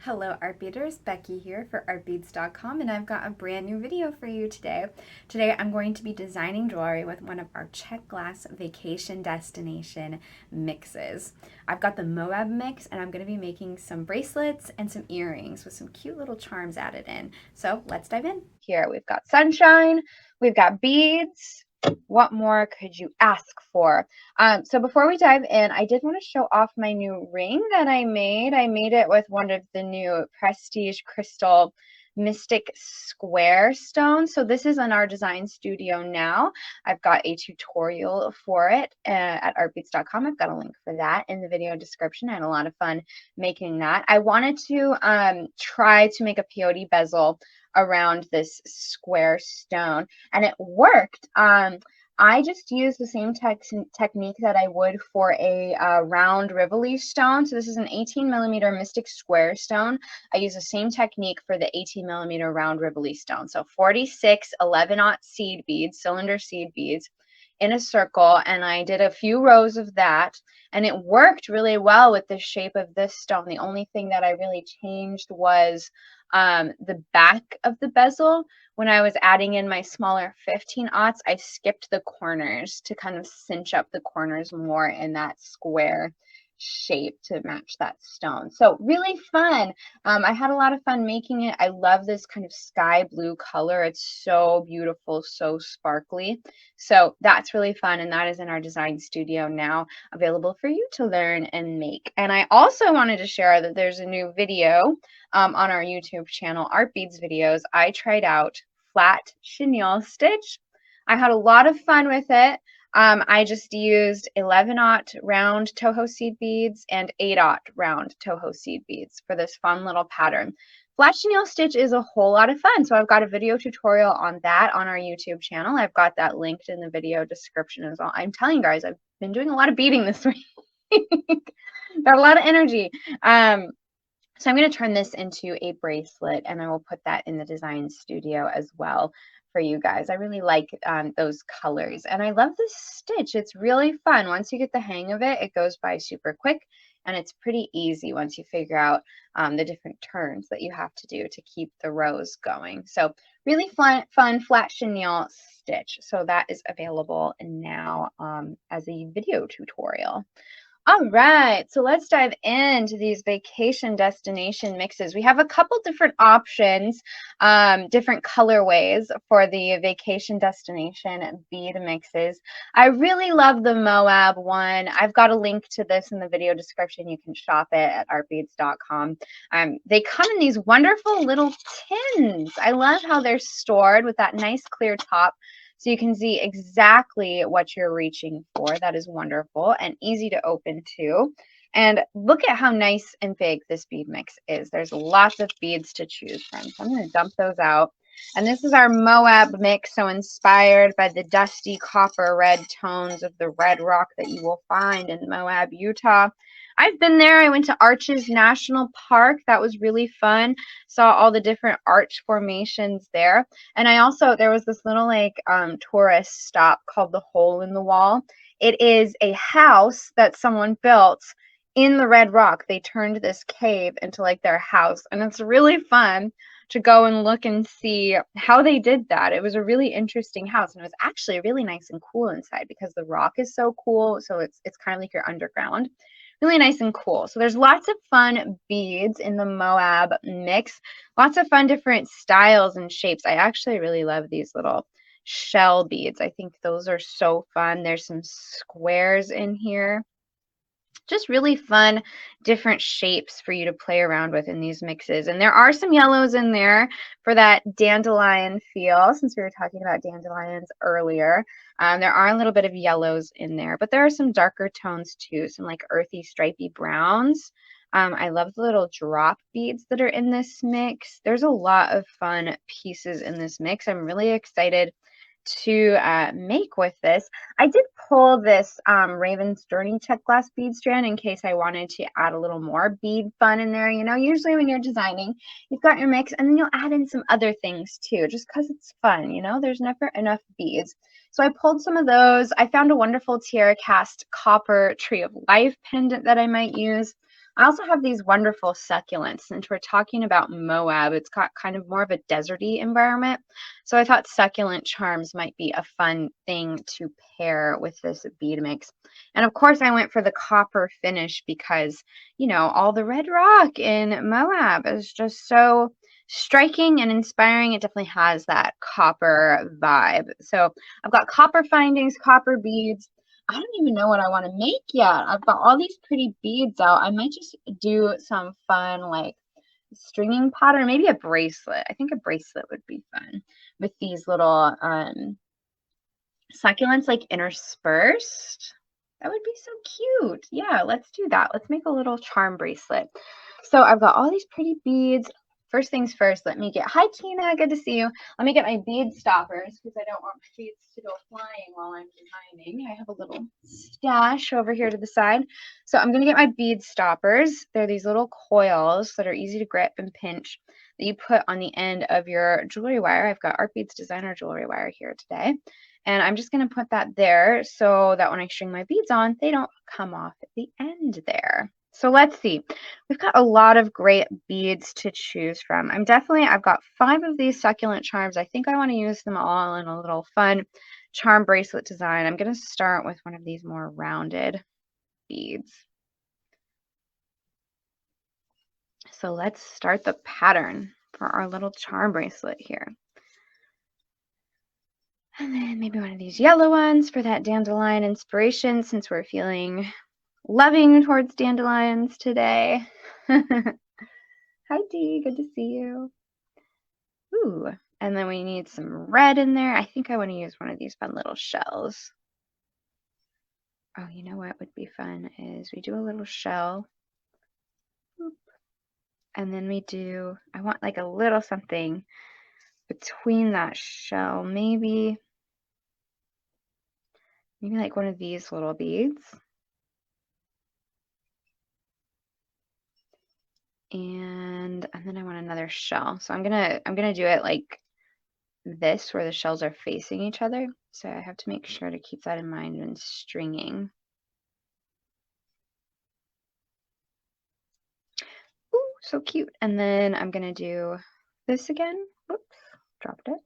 Hello art beaters, Becky here for artbeads.com, and I've got a brand new video for you today. Today I'm going to be designing jewelry with one of our Czech Glass vacation destination mixes. I've got the Moab mix and I'm going to be making some bracelets and some earrings with some cute little charms added in. So let's dive in. Here we've got sunshine, we've got beads. What more could you ask for? So before we dive in, I did want to show off my new ring that I made. I made it with one of the new Prestige Crystal Mystic Square stones. So this is in our design studio now. I've got a tutorial for it at artbeads.com. I've got a link for that in the video description. I had a lot of fun making that. I wanted to try to make a peyote bezel around this square stone, and it worked. I just used the same technique that I would for a round Rivoli stone. So this is an 18mm Mystic Square stone. I use the same technique for the 18mm round Rivoli stone. So 46 11-aught seed beads, cylinder seed beads in a circle, and I did a few rows of that, and it worked really well with the shape of this stone. The only thing that I really changed was the back of the bezel. When I was adding in my smaller 15-aughts, I skipped the corners to kind of cinch up the corners more in that square shape to match that stone. So really fun. I had a lot of fun making it. I love this kind of sky blue color. It's so beautiful, so sparkly. So that's really fun, and that is in our design studio now, available for you to learn and make. And I also wanted to share that there's a new video on our YouTube channel, Art Beads Videos. I tried out flat chenille stitch. I had a lot of fun with it. I just used 11-aught round Toho seed beads and 8-aught round Toho seed beads for this fun little pattern. Flat chenille stitch is a whole lot of fun, so I've got a video tutorial on that on our YouTube channel. I've got that linked in the video description as well. I'm telling you guys, I've been doing a lot of beading this week. Got a lot of energy. So I'm going to turn this into a bracelet, and I will put that in the design studio as well for you guys. I really like those colors, and I love this stitch. It's really fun. Once you get the hang of it, it goes by super quick, and it's pretty easy once you figure out the different turns that you have to do to keep the rows going. So really fun flat chenille stitch. So that is available now as a video tutorial. All right, so let's dive into these vacation destination mixes. We have a couple different options, different colorways for the vacation destination bead mixes. I really love the Moab one. I've got a link to this in the video description. You can shop it at artbeads.com. They come in these wonderful little tins. I love how they're stored with that nice clear top, so you can see exactly what you're reaching for. That is wonderful and easy to open too. And look at how nice and big this bead mix is. There's lots of beads to choose from. So I'm going to dump those out. And this is our Moab mix, so inspired by the dusty copper red tones of the red rock that you will find in Moab, Utah. I've been there. I went to Arches National Park. That was really fun. Saw all the different arch formations there. And there was this little like tourist stop called the Hole in the Wall. It is a house that someone built in the red rock. They turned this cave into like their house, and it's really fun to go and look and see how they did that. It was a really interesting house, and it was actually really nice and cool inside because the rock is so cool. So it's kind of like you're underground. Really nice and cool. So there's lots of fun beads in the Moab mix. Lots of fun different styles and shapes. I actually really love these little shell beads. I think those are so fun. There's some squares in here. Just really fun different shapes for you to play around with in these mixes. And there are some yellows in there for that dandelion feel, since we were talking about dandelions earlier. There are a little bit of yellows in there, but there are some darker tones too, some like earthy stripy browns. I love the little drop beads that are in this mix. There's a lot of fun pieces in this mix. I'm really excited to make with this. I did pull this Raven's Journey Czech Glass bead strand in case I wanted to add a little more bead fun in there. You know, usually when you're designing, you've got your mix and then you'll add in some other things too, just because it's fun. You know, there's never enough beads. So I pulled some of those. I found a wonderful Tiara cast copper Tree of Life pendant that I might use. I also have these wonderful succulents. Since we're talking about Moab, it's got kind of more of a deserty environment. So I thought succulent charms might be a fun thing to pair with this bead mix. And of course, I went for the copper finish because, you know, all the red rock in Moab is just so striking and inspiring. It definitely has that copper vibe. So I've got copper findings, copper beads. I don't even know what I want to make yet. I've got all these pretty beads out. I might just do some fun like stringing pattern, maybe a bracelet. I think a bracelet would be fun with these little succulents like interspersed. That would be so cute. Yeah, let's do that. Let's make a little charm bracelet. So I've got all these pretty beads. First things first, let me get, hi Tina, good to see you. Let me get my bead stoppers because I don't want my beads to go flying while I'm designing. I have a little stash over here to the side. So I'm gonna get my bead stoppers. They're these little coils that are easy to grip and pinch that you put on the end of your jewelry wire. I've got Art Beads Designer jewelry wire here today. And I'm just going to put that there so that when I string my beads on, they don't come off at the end there. So let's see. We've got a lot of great beads to choose from. I've got 5 of these succulent charms. I think I want to use them all in a little fun charm bracelet design. I'm going to start with one of these more rounded beads. So let's start the pattern for our little charm bracelet here. And then maybe one of these yellow ones for that dandelion inspiration since we're feeling loving towards dandelions today. Hi Dee, good to see you. Ooh, and then we need some red in there. I think I want to use one of these fun little shells. Oh, you know what would be fun is we do a little shell. Boop. And then I want like a little something between that shell, maybe like one of these little beads. And then I want another shell. So I'm gonna do it like this where the shells are facing each other. So I have to make sure to keep that in mind when stringing. Ooh, so cute. And then I'm gonna do this again. Whoops, dropped it.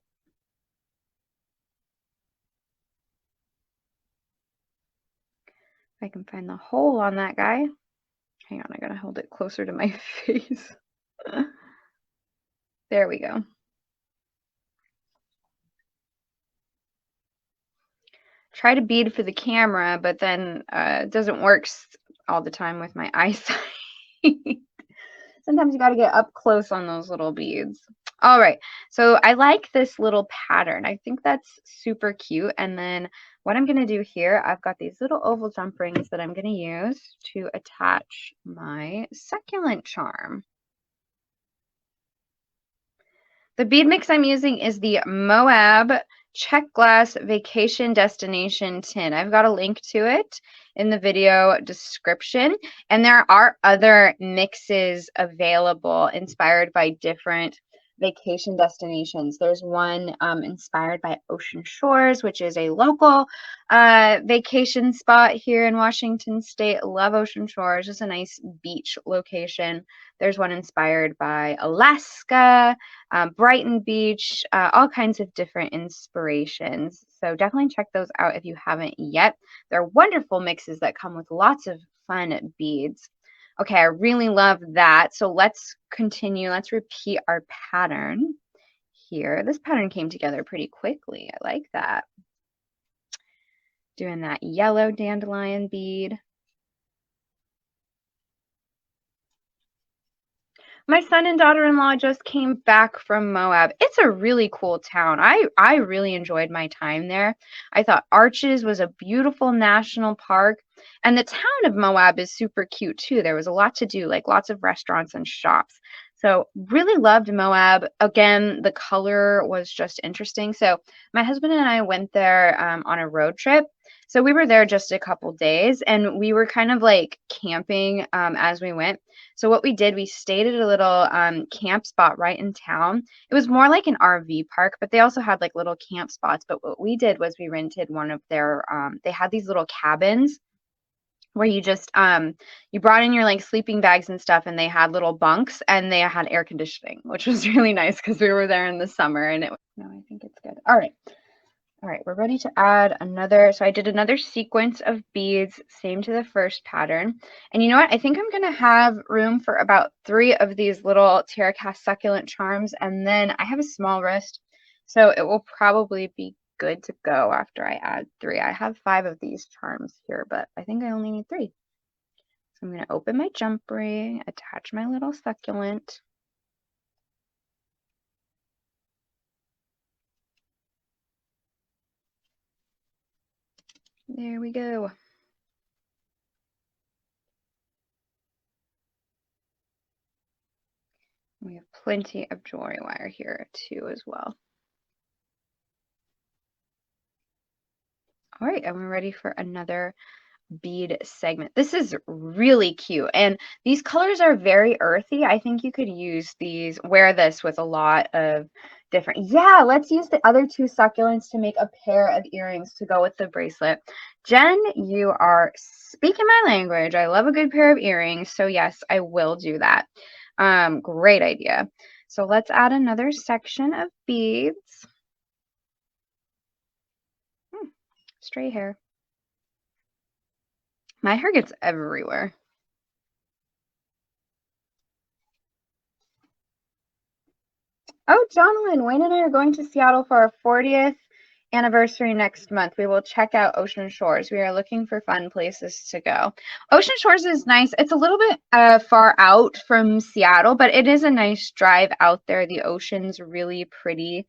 If I can find the hole on that guy. Hang on, I gotta hold it closer to my face. There we go. Try to bead for the camera, but then it doesn't work all the time with my eyesight. Sometimes you got to get up close on those little beads. All right, so I like this little pattern. I think that's super cute. And then what I'm going to do here, I've got these little oval jump rings that I'm going to use to attach my succulent charm. The bead mix I'm using is the Moab Czech Glass Vacation Destination Tin. I've got a link to it in the video description. And there are other mixes available inspired by different vacation destinations. There's one inspired by Ocean Shores, which is a local vacation spot here in Washington State. Love Ocean Shores, just a nice beach location. There's one inspired by Alaska, Brighton Beach, all kinds of different inspirations. So definitely check those out if you haven't yet. They're wonderful mixes that come with lots of fun beads. Okay, I really love that. So let's continue. Let's repeat our pattern here. This pattern came together pretty quickly. I like that. Doing that yellow dandelion bead. My son and daughter-in-law just came back from Moab. It's a really cool town. I really enjoyed my time there. I thought Arches was a beautiful national park. And the town of Moab is super cute too. There was a lot to do, like lots of restaurants and shops. So really loved Moab. Again, the color was just interesting. So my husband and I went there on a road trip. So we were there just a couple days and we were kind of like camping as we went. So what we did, we stayed at a little camp spot right in town. It was more like an RV park, but they also had like little camp spots. But what we did was we rented one of their, they had these little cabins where you just you brought in your like sleeping bags and stuff, and they had little bunks and they had air conditioning, which was really nice because we were there in the summer and it was, no, I think it's good. All right, we're ready to add another. So I did another sequence of beads, same to the first pattern. And you know what? I think I'm going to have room for about 3 of these little Terra Cast succulent charms. And then I have a small wrist, so it will probably be good to go after I add 3. I have 5 of these charms here, but I think I only need 3. So I'm going to open my jump ring, attach my little succulent. There we go. We have plenty of jewelry wire here too as well. All right, and we're ready for another bead segment. This is really cute, and these colors are very earthy. I think you could use these, wear this with a lot of different, yeah, let's use the other 2 succulents to make a pair of earrings to go with the bracelet. Jen, you are speaking my language. I love a good pair of earrings, so yes, I will do that. Great idea. So let's add another section of beads. Stray hair. My hair gets everywhere. Oh, Jonathan, Wayne and I are going to Seattle for our 40th anniversary next month. We will check out Ocean Shores. We are looking for fun places to go. Ocean Shores is nice. It's a little bit far out from Seattle, but it is a nice drive out there. The ocean's really pretty.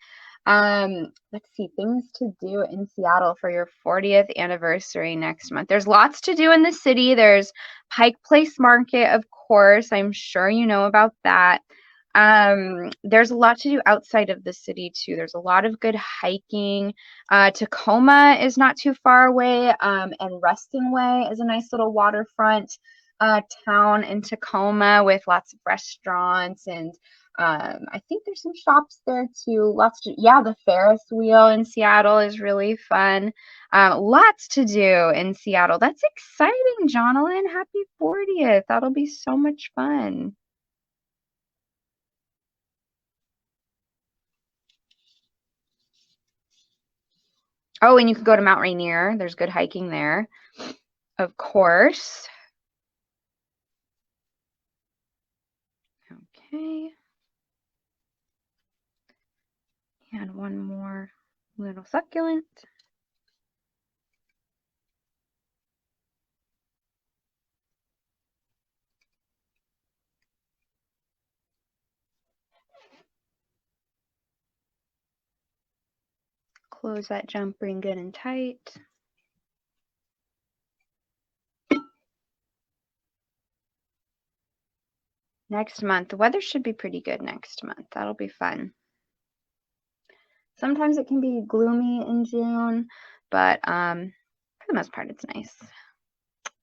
Let's see, things to do in Seattle for your 40th anniversary next month. There's lots to do in the city. There's Pike Place Market, of course. I'm sure you know about that. There's a lot to do outside of the city too. There's a lot of good hiking. Tacoma is not too far away, and Reston Way is a nice little waterfront town in Tacoma with lots of restaurants, and I think there's some shops there too. Yeah, the Ferris wheel in Seattle is really fun. Lots to do in Seattle. That's exciting, Jonathan. Happy 40th. That'll be so much fun. Oh, and you could go to Mount Rainier. There's good hiking there, of course. Okay. And one more little succulent. Close that jump ring good and tight. Next month, the weather should be pretty good next month. That'll be fun. Sometimes it can be gloomy in June, but for the most part, it's nice.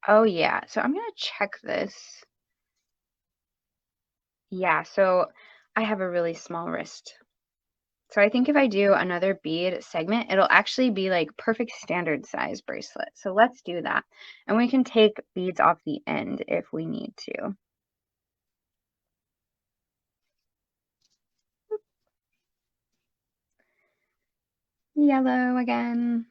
Oh yeah, so I'm gonna check this. Yeah, so I have a really small wrist. So I think if I do another bead segment, it'll actually be like perfect standard size bracelet. So let's do that. And we can take beads off the end if we need to. Yellow again.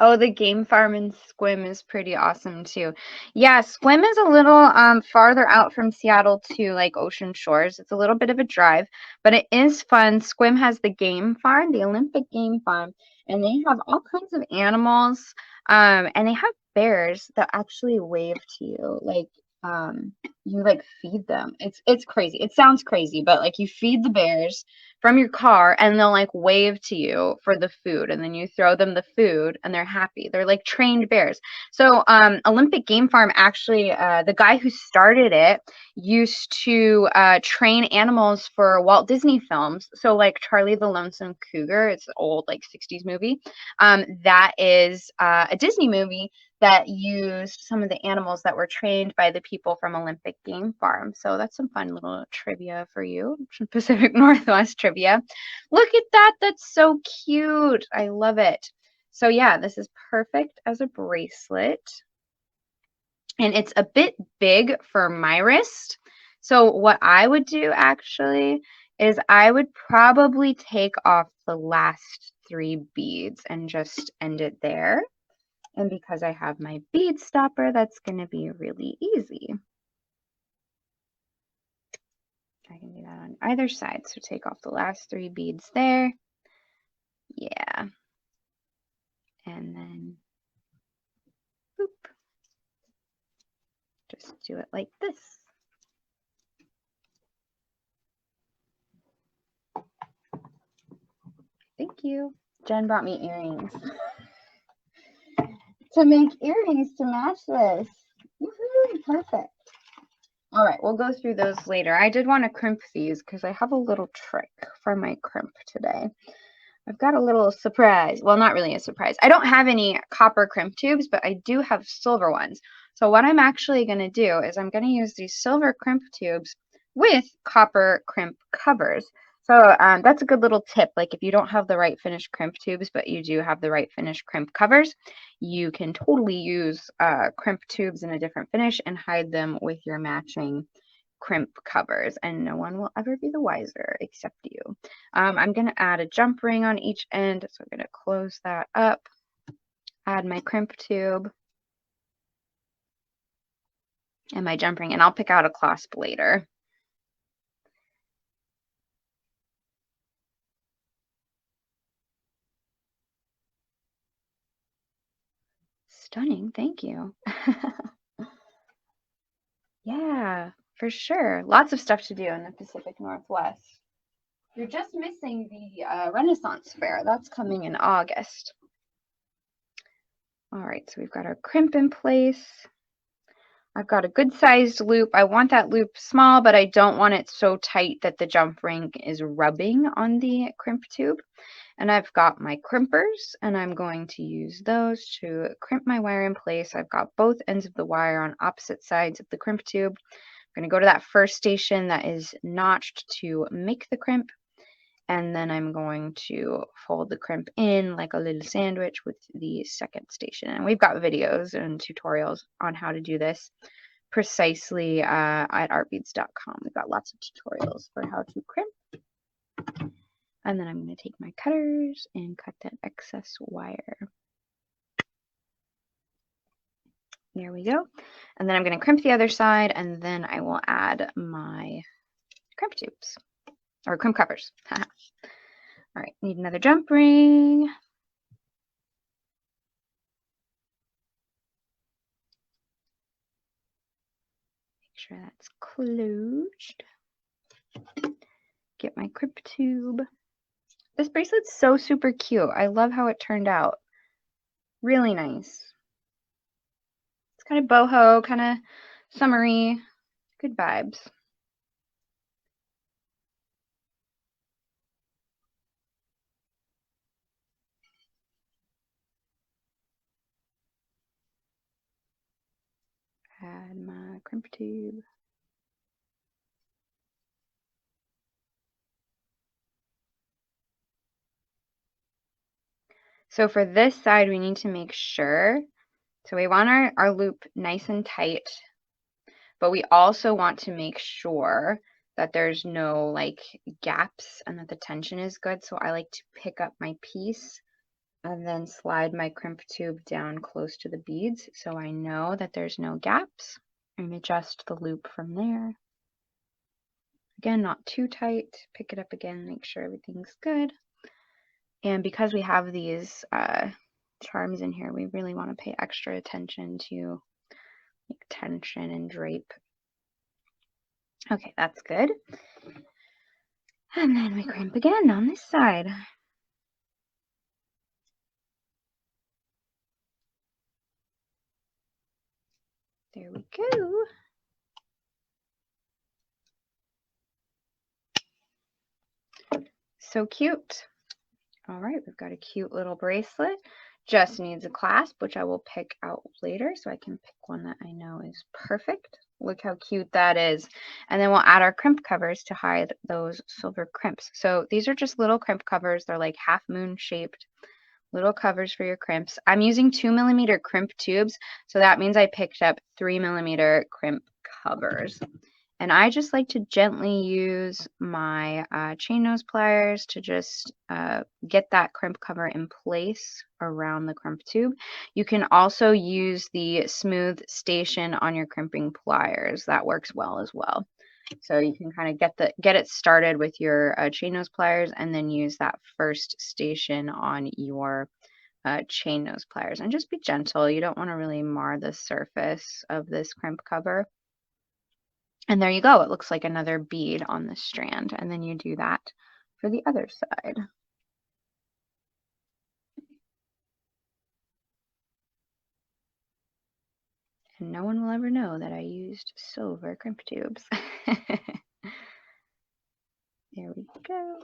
Oh, the game farm in Squim is pretty awesome too. Yeah, Squim is a little farther out from Seattle to like Ocean Shores. It's a little bit of a drive, but it is fun. Squim has the game farm, the Olympic game farm, and they have all kinds of animals. And they have bears that actually wave to you. Like you like feed them. It's crazy. It sounds crazy, but like you feed the bears from your car and they'll like wave to you for the food, and then you throw them the food and they're happy. They're like trained bears. So Olympic Game Farm, actually the guy who started it used to train animals for Walt Disney films. So like Charlie the Lonesome Cougar, it's an old like 60s movie, that is a Disney movie that used some of the animals that were trained by the people from Olympic Game Farm. So that's some fun little trivia for you, some Pacific Northwest trivia. Look at that, that's so cute. I love it. So yeah, this is perfect as a bracelet. And it's a bit big for my wrist. So what I would do actually is I would probably take off the last 3 beads and just end it there. And because I have my bead stopper, that's going to be really easy. I can do that on either side. So take off the last 3 beads there. Yeah. And then boop. Just do it like this. Thank you. Jen brought me earrings. To make earrings to match this. Woohoo, perfect. All right, we'll go through those later. I did want to crimp these because I have a little trick for my crimp today. I've got a little surprise. Well, not really a surprise. I don't have any copper crimp tubes, but I do have silver ones. So what I'm actually going to do is I'm going to use these silver crimp tubes with copper crimp covers. So that's a good little tip. Like if you don't have the right finished crimp tubes, but you do have the right finished crimp covers, you can totally use crimp tubes in a different finish and hide them with your matching crimp covers, and no one will ever be the wiser except you. I'm going to add a jump ring on each end, so I'm going to close that up, add my crimp tube and my jump ring, and I'll pick out a clasp later. Stunning, thank you. Yeah, for sure. Lots of stuff to do in the Pacific Northwest. You're just missing the Renaissance Fair. That's coming in August. All right, so we've got our crimp in place. I've got a good sized loop. I want that loop small, but I don't want it so tight that the jump ring is rubbing on the crimp tube. And I've got my crimpers, and I'm going to use those to crimp my wire in place. I've got both ends of the wire on opposite sides of the crimp tube. I'm going to go to that first station that is notched to make the crimp, and then I'm going to fold the crimp in like a little sandwich with the second station. And we've got videos and tutorials on how to do this precisely at artbeads.com. We've got lots of tutorials for how to crimp. And then I'm going to take my cutters and cut that excess wire. There we go. And then I'm going to crimp the other side, and then I will add my crimp tubes, or crimp covers. All right, need another jump ring. Make sure that's closed. Get my crimp tube. This bracelet's so super cute. I love how it turned out. Really nice. It's kind of boho, kind of summery. Good vibes. Add my crimp tube. So for this side, we need to make sure, so we want our loop nice and tight, but we also want to make sure that there's no like gaps and that the tension is good. So I like to pick up my piece and then slide my crimp tube down close to the beads so I know that there's no gaps, and adjust the loop from there. Again, not too tight. Pick it up again, make sure everything's good. And because we have these charms in here, we really want to pay extra attention to like tension and drape. Okay, that's good. And then we crimp again on this side. There we go. So cute. All right, we've got a cute little bracelet. just needs a clasp, which I will pick out later, so I can pick one that I know is perfect. Look how cute that is. And then we'll add our crimp covers to hide those silver crimps. So these are just little crimp covers. They're like half moon shaped little covers for your crimps. I'm using 2mm crimp tubes, so that means I picked up 3mm crimp covers. And I just like to gently use my chain nose pliers to just get that crimp cover in place around the crimp tube. You can also use the smooth station on your crimping pliers. That works well as well. So you can kind of get it started with your chain nose pliers and then use that first station on your chain nose pliers. And just be gentle. You don't want to really mar the surface of this crimp cover. And there you go. It looks like another bead on the strand. And then you do that for the other side. And no one will ever know that I used silver crimp tubes. There we go.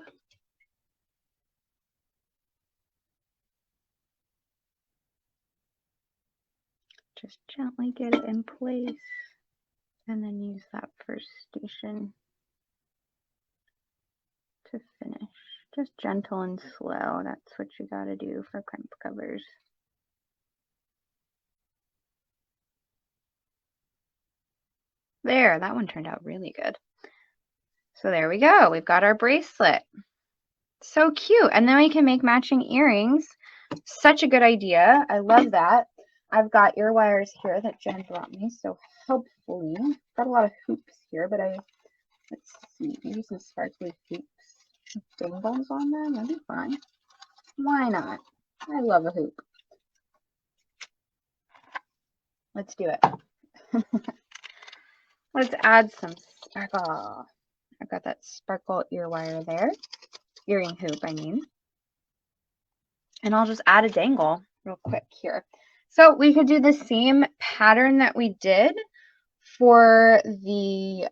Just gently get it in place. And then use that first station to finish. Just gentle and slow. That's what you gotta do for crimp covers. There, that one turned out really good. So there we go. We've got our bracelet. So cute. And then we can make matching earrings. Such a good idea. I love that. I've got ear wires here that Jen brought me. So hopefully, got a lot of hoops here, but let's see, maybe some sparkly hoops. Dangles on them, that'd be fun. Why not? I love a hoop. Let's do it. Let's add some sparkle. I've got that sparkle ear wire there. Earring hoop, I mean. And I'll just add a dangle real quick here. So we could do the same pattern that we did for the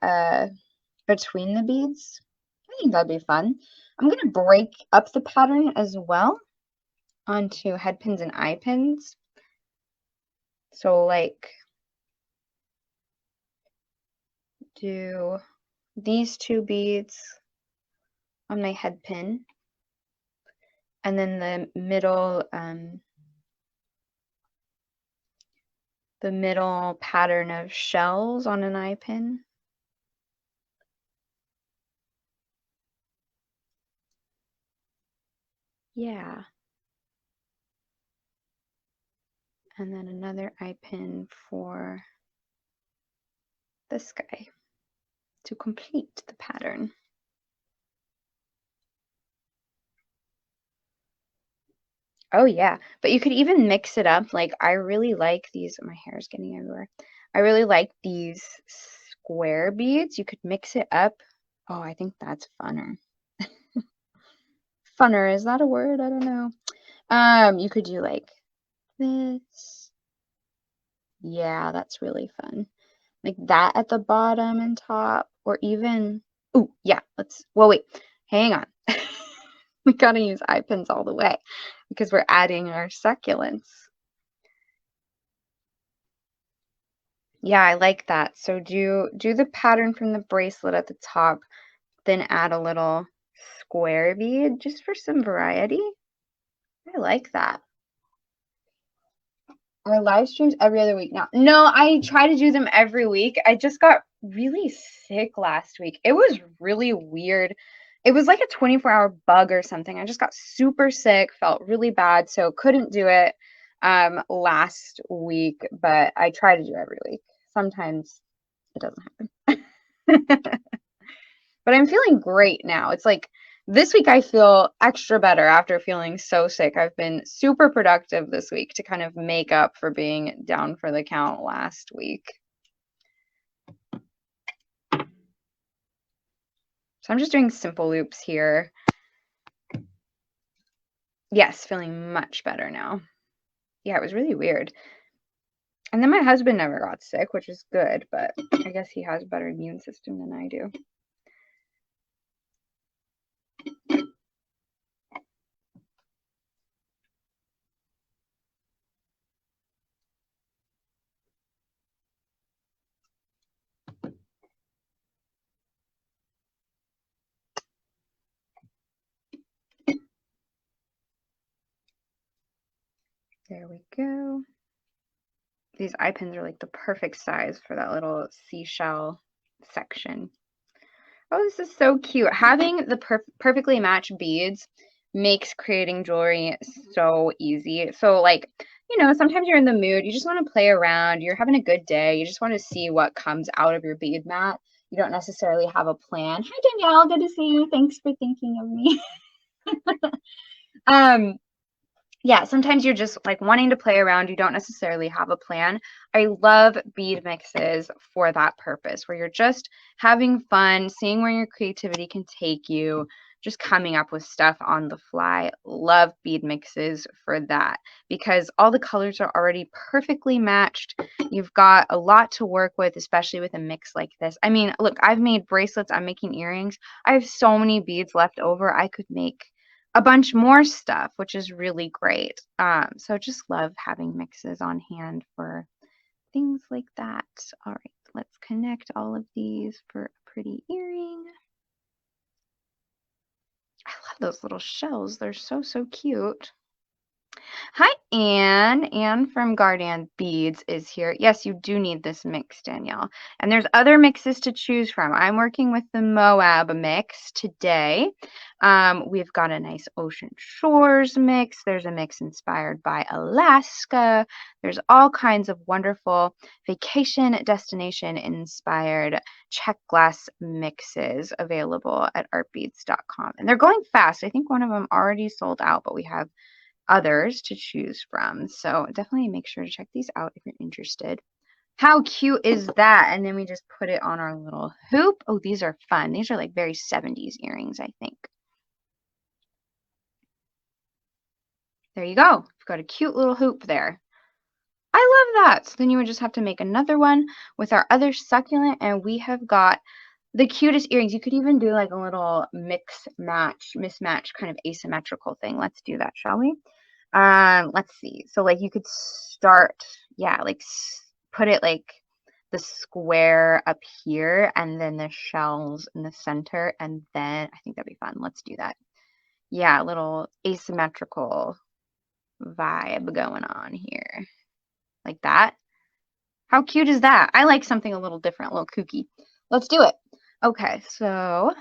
between the beads. I think that'd be fun. I'm going to break up the pattern as well onto head pins and eye pins. So like do these two beads on my head pin, and then the middle pattern of shells on an eye pin. Yeah. And then another eye pin for this guy to complete the pattern. Oh yeah, but you could even mix it up. Like I really like these, my hair is getting everywhere. I really like these square beads. You could mix it up. Oh, I think that's funner. Funner, is that a word? I don't know. You could do like this. Yeah, that's really fun. Like that at the bottom and top, or even, oh yeah, well wait, hang on. We gotta use eye pins all the way because we're adding our succulents. Yeah, I like that. So do the pattern from the bracelet at the top, then add a little square bead just for some variety. I like that. Our live streams every other week now. No, I try to do them every week. I just got really sick last week. It was really weird. It was like a 24-hour bug or something. I just got super sick, felt really bad, so couldn't do it last week, but I try to do every week. Sometimes it doesn't happen. But I'm feeling great now. It's like this week I feel extra better after feeling so sick. I've been super productive this week to kind of make up for being down for the count last week. So I'm just doing simple loops here. Yes, feeling much better now. Yeah, it was really weird. And then my husband never got sick, which is good, but I guess he has a better immune system than I do. There we go. These eye pins are like the perfect size for that little seashell section. Oh, this is so cute. Having the perfectly matched beads makes creating jewelry so easy. So like, you know, sometimes you're in the mood, you just want to play around, you're having a good day, you just want to see what comes out of your bead mat. You don't necessarily have a plan. Hi, Danielle, good to see you. Thanks for thinking of me. Yeah, sometimes you're just like wanting to play around. You don't necessarily have a plan. I love bead mixes for that purpose, where you're just having fun, seeing where your creativity can take you, just coming up with stuff on the fly. Love bead mixes for that because all the colors are already perfectly matched. You've got a lot to work with, especially with a mix like this. I mean, look, I've made bracelets, I'm making earrings. I have so many beads left over. I could make a bunch more stuff, which is really great. So just love having mixes on hand for things like that. All right, let's connect all of these for a pretty earring. I love those little shells. They're so, so cute. Hi, Anne. Anne from Guardian Beads is here. Yes, you do need this mix, Danielle. And there's other mixes to choose from. I'm working with the Moab mix today. We've got a nice Ocean Shores mix. There's a mix inspired by Alaska. There's all kinds of wonderful vacation destination inspired Czech glass mixes available at artbeads.com. And they're going fast. I think one of them already sold out, but we have others to choose from. So definitely make sure to check these out if you're interested. How cute is that? And then we just put it on our little hoop. Oh, these are fun. These are like very 70s earrings, I think. There you go. We've got a cute little hoop there. I love that. So then you would just have to make another one with our other succulent, and we have got the cutest earrings. You could even do like a little mismatch kind of asymmetrical thing. Let's do that, shall we? Let's see. So like you could start, yeah, like put it like the square up here and then the shells in the center, and then I think that'd be fun. Let's do that. Yeah, a little asymmetrical vibe going on here. Like that. How cute is that? I like something a little different, a little kooky. Let's do it. Okay, so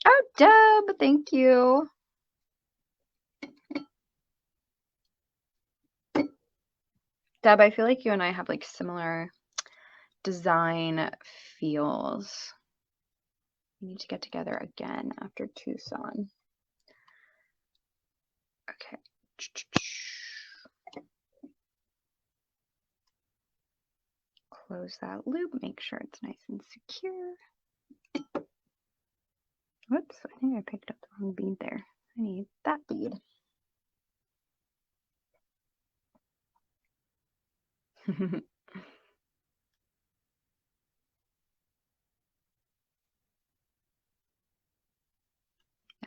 oh, Deb, thank you. Deb, I feel like you and I have like similar design feels. We need to get together again after Tucson. Okay. Close that loop, make sure it's nice and secure. Whoops, I think I picked up the wrong bead there. I need that bead.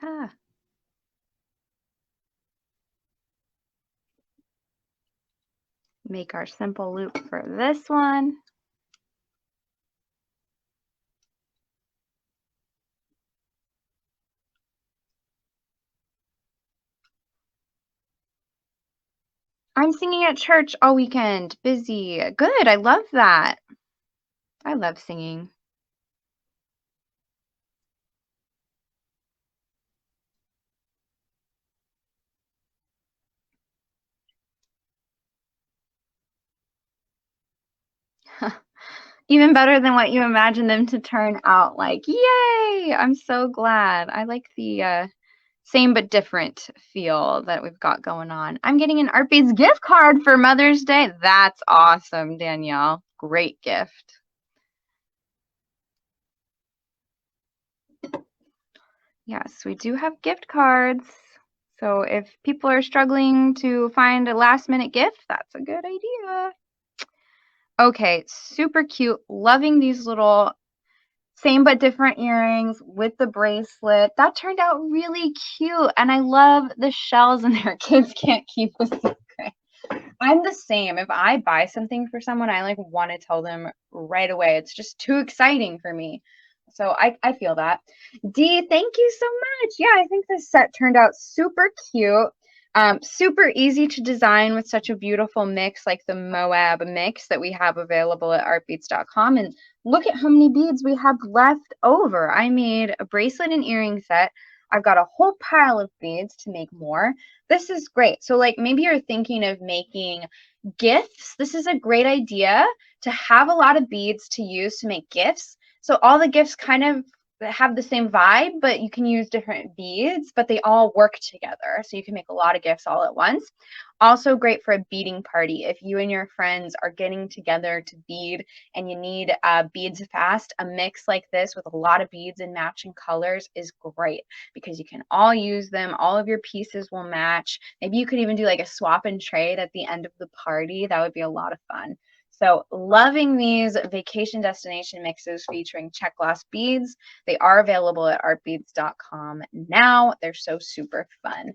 Ah. Make our simple loop for this one. I'm singing at church all weekend. Busy. Good. I love that. I love singing. Even better than what you imagined them to turn out like. Yay! I'm so glad. I like the same but different feel that we've got going on. I'm getting an Art Beads gift card for Mother's Day. That's awesome, Danielle. Great gift. Yes, we do have gift cards. So if people are struggling to find a last minute gift, that's a good idea. Okay, super cute. Loving these little same but different earrings with the bracelet. That turned out really cute. And I love the shells in there. Kids can't keep a secret. I'm the same. If I buy something for someone, I like want to tell them right away. It's just too exciting for me. So I feel that. Dee, thank you so much. Yeah, I think this set turned out super cute. Super easy to design with such a beautiful mix like the Moab mix that we have available at artbeads.com. And look at how many beads we have left over. I made a bracelet and earring set. I've got a whole pile of beads to make more. This is great. So like maybe you're thinking of making gifts. This is a great idea to have a lot of beads to use to make gifts. So all the gifts kind of have the same vibe, but you can use different beads, but they all work together. So you can make a lot of gifts all at once. Also great for a beading party. If you and your friends are getting together to bead and you need beads fast, a mix like this with a lot of beads and matching colors is great because you can all use them. All of your pieces will match. Maybe you could even do like a swap and trade at the end of the party. That would be a lot of fun. So loving these vacation destination mixes featuring Czech Glass beads. They are available at artbeads.com now. They're so super fun.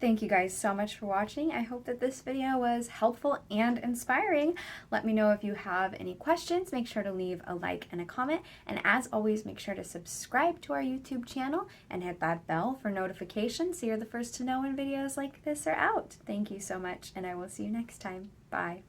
Thank you guys so much for watching. I hope that this video was helpful and inspiring. Let me know if you have any questions. Make sure to leave a like and a comment. And as always, make sure to subscribe to our YouTube channel and hit that bell for notifications so you're the first to know when videos like this are out. Thank you so much, and I will see you next time. Bye.